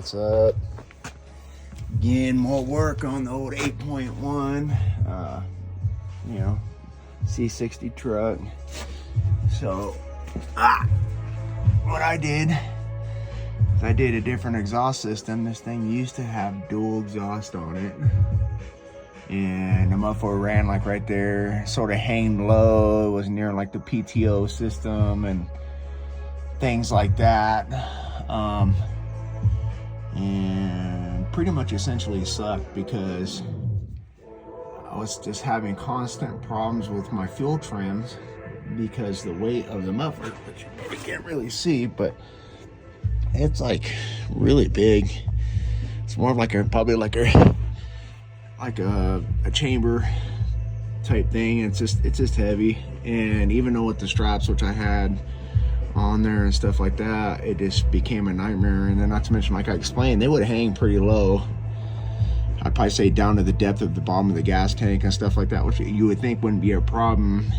What's up? Again, more work on the old 8.1 you know, C60 truck. So what I did is I did a different exhaust system. This thing used to have dual exhaust on it, and the muffler ran like right there, sort of hanging low. It was near like the PTO system and things like that, and pretty much essentially sucked because I was just having constant problems with my fuel trims because the weight of the muffler, which you probably can't really see, but it's like really big. It's more of like probably like a chamber type thing. It's just heavy, and even though with the straps, which I had on there and stuff like that, it just became a nightmare. And then not to mention, like I explained, they would hang pretty low. I'd probably say down to the depth of the bottom of the gas tank and stuff like that, which you would think wouldn't be a problem,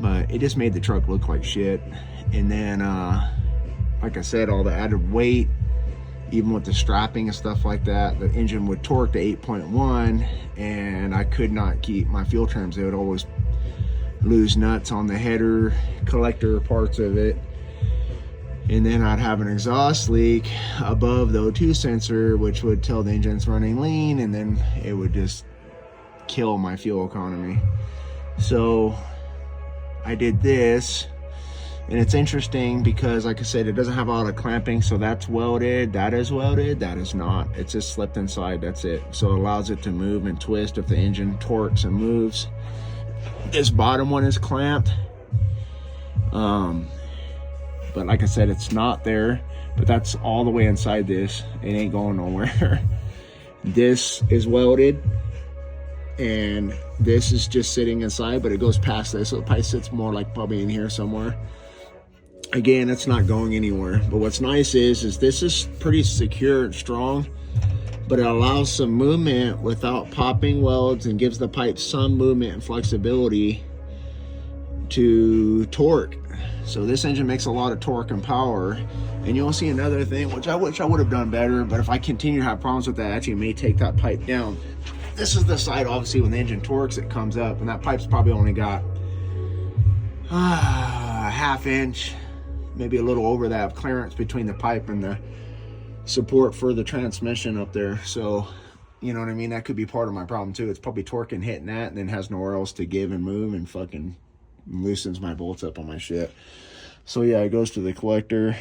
but it just made the truck look like shit. And then like I said, all the added weight, even with the strapping and stuff like that, the engine would torque to 8.1, and I could not keep my fuel trims. They would always lose nuts on the header collector parts of it, and then I'd have an exhaust leak above the O2 sensor, which would tell the engine's running lean, and then it would just kill my fuel economy. So I did this, and it's interesting because, like I said, it doesn't have a lot of clamping, so that's welded, that is welded, that is not. It's just slipped inside, that's it. So it allows it to move and twist if the engine torques and moves. This bottom one is clamped, but like I said, it's not there, but that's all the way inside this. It ain't going nowhere. This is welded, and this is just sitting inside, but it goes past this, so it probably sits more like probably in here somewhere. Again, it's not going anywhere. But what's nice is this is pretty secure and strong, but it allows some movement without popping welds and gives the pipe some movement and flexibility to torque. So this engine makes a lot of torque and power. And you'll see another thing, which I wish I would have done better, but if I continue to have problems with that, I actually may take that pipe down. This is the side, obviously, when the engine torques, it comes up, and that pipe's probably only got a half inch, maybe a little over that, clearance between the pipe and the support for the transmission up there. So, you know what I mean? That could be part of my problem too. It's probably torquing, hitting that, and then has nowhere else to give and move, and fucking loosens my bolts up on my shit. So yeah, it goes to the collector,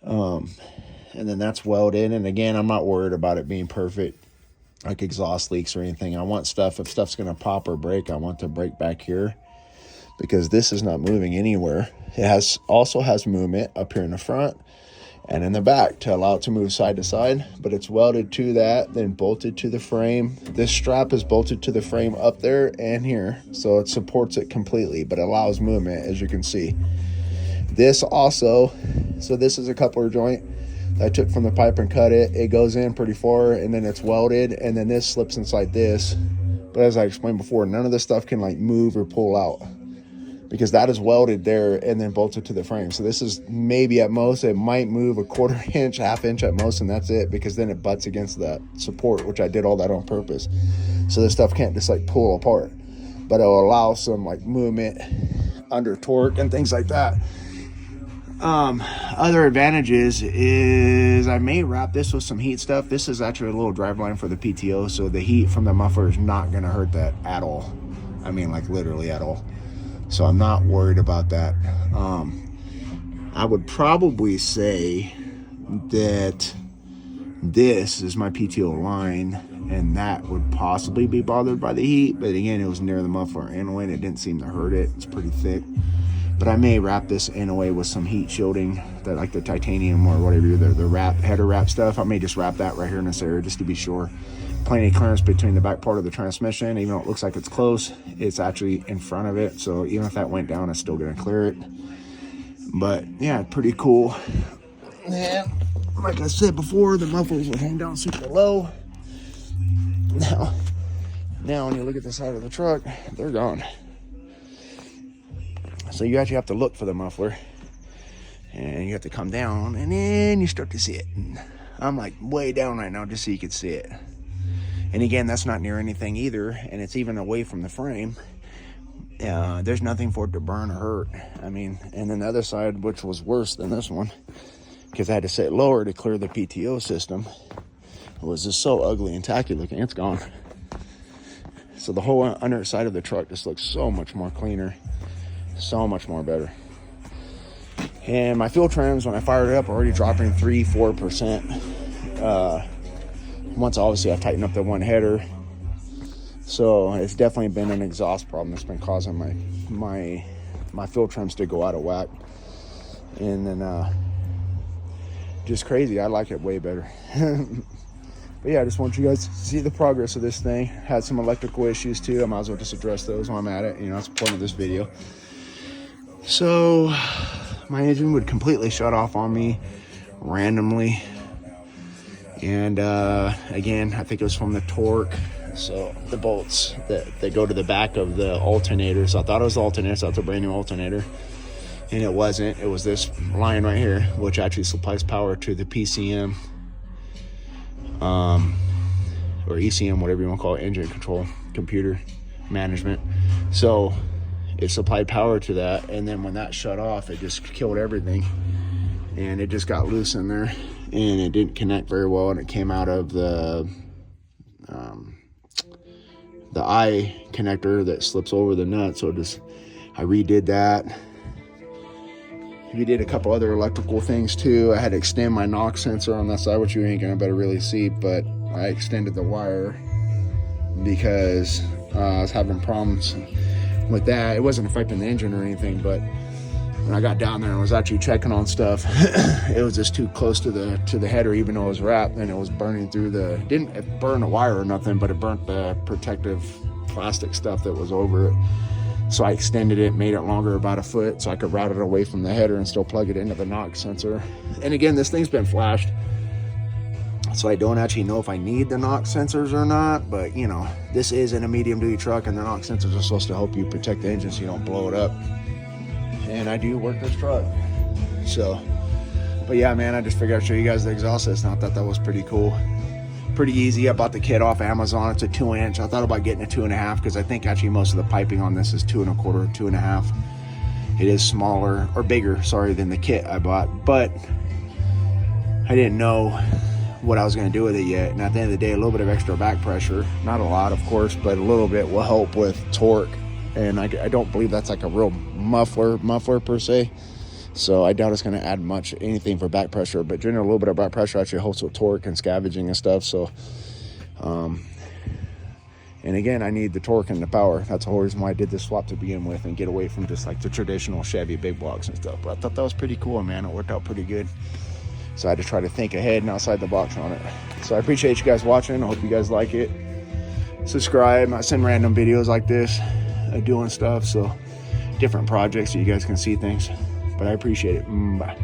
and then that's welded. And again, I'm not worried about it being perfect, like exhaust leaks or anything. I want stuff, if stuff's gonna pop or break, I want to break back here, because this is not moving anywhere. It also has movement up here in the front and in the back to allow it to move side to side, but it's welded to that, then bolted to the frame. This strap is bolted to the frame up there and here, so it supports it completely, but allows movement, as you can see. This also, so this is a coupler joint that I took from the pipe and cut it. It goes in pretty far, and then it's welded, and then this slips inside this. But as I explained before, none of this stuff can like move or pull out, because that is welded there and then bolted to the frame. So this is maybe at most, it might move a quarter inch, half inch at most, and that's it, because then it butts against that support, which I did all that on purpose. So this stuff can't just like pull apart, but it'll allow some like movement under torque and things like that. Other advantages is I may wrap this with some heat stuff. This is actually a little driveline for the PTO, so the heat from the muffler is not gonna hurt that at all. I mean, like literally at all. So I'm not worried about that. I would probably say that this is my PTO line, and that would possibly be bothered by the heat. But again, it was near the muffler anyway, and it didn't seem to hurt it. It's pretty thick. But I may wrap this in a way with some heat shielding, that like the titanium or whatever, the wrap, header wrap stuff. I may just wrap that right here in this area just to be sure. Plenty of clearance between the back part of the transmission. Even though it looks like it's close, it's actually in front of it, so even if that went down, it's still gonna clear it. But yeah, pretty cool. And like I said before, the mufflers would hang down super low. Now when you look at the side of the truck, they're gone. So you actually have to look for the muffler. and you have to come down, and then you start to see it. And I'm like way down right now just so you can see it. And again, that's not near anything either, and it's even away from the frame. There's nothing for it to burn or hurt. I mean, and then the other side, which was worse than this one, because I had to sit lower to clear the PTO system, it was just so ugly and tacky looking. It's gone. So the whole underside of the truck just looks so much more cleaner, so much more better. And my fuel trims, when I fired it up, are already dropping 3-4%. Once obviously I tightened up the one header. So it's definitely been an exhaust problem that's been causing my fuel trims to go out of whack. And then just crazy. I like it way better. But yeah, I just want you guys to see the progress of this thing. Had some electrical issues too. I might as well just address those while I'm at it. You know, that's the point of this video. So my engine would completely shut off on me randomly. And again, I think it was from the torque. So the bolts that go to the back of the alternator. So I thought it was the alternator, so it's a brand new alternator. And it wasn't. It was this line right here, which actually supplies power to the PCM. Or ECM, whatever you want to call it, engine control, computer management. So it supplied power to that, and then when that shut off, it just killed everything, and it just got loose in there, and it didn't connect very well, and it came out of the eye connector that slips over the nut. So I redid that. We did a couple other electrical things too. I had to extend my NOx sensor on that side, which you ain't gonna better really see, but I extended the wire because I was having problems with that. It wasn't affecting the engine or anything, but when I got down there and was actually checking on stuff, it was just too close to the header, even though it was wrapped, and it was burning through didn't burn the wire or nothing, but it burnt the protective plastic stuff that was over it. So I extended it, made it longer, about a foot, so I could route it away from the header and still plug it into the NOx sensor. And again, this thing's been flashed, so I don't actually know if I need the NOx sensors or not, but you know, this is in a medium duty truck, and the NOx sensors are supposed to help you protect the engine so you don't blow it up. And I do work this truck. So, but yeah, man, I just figured I'd show you guys the exhaust system. I thought that was pretty cool. Pretty easy. I bought the kit off Amazon. It's a 2-inch. I thought about getting a 2.5 because I think actually most of the piping on this is 2.25, 2.5. It is smaller or bigger, sorry, than the kit I bought, but I didn't know what I was going to do with it yet. And at the end of the day, a little bit of extra back pressure, not a lot, of course, but a little bit will help with torque. And I don't believe that's like a real muffler per se. So I doubt it's going to add anything for back pressure, but generally a little bit of back pressure actually helps with torque and scavenging and stuff. So, and again, I need the torque and the power. That's the whole reason why I did this swap to begin with, and get away from just like the traditional Chevy big blocks and stuff. But I thought that was pretty cool, man. It worked out pretty good. So I had to try to think ahead and outside the box on it. So I appreciate you guys watching. I hope you guys like it. Subscribe. I send random videos like this, doing stuff. So different projects so you guys can see things. But I appreciate it. Bye.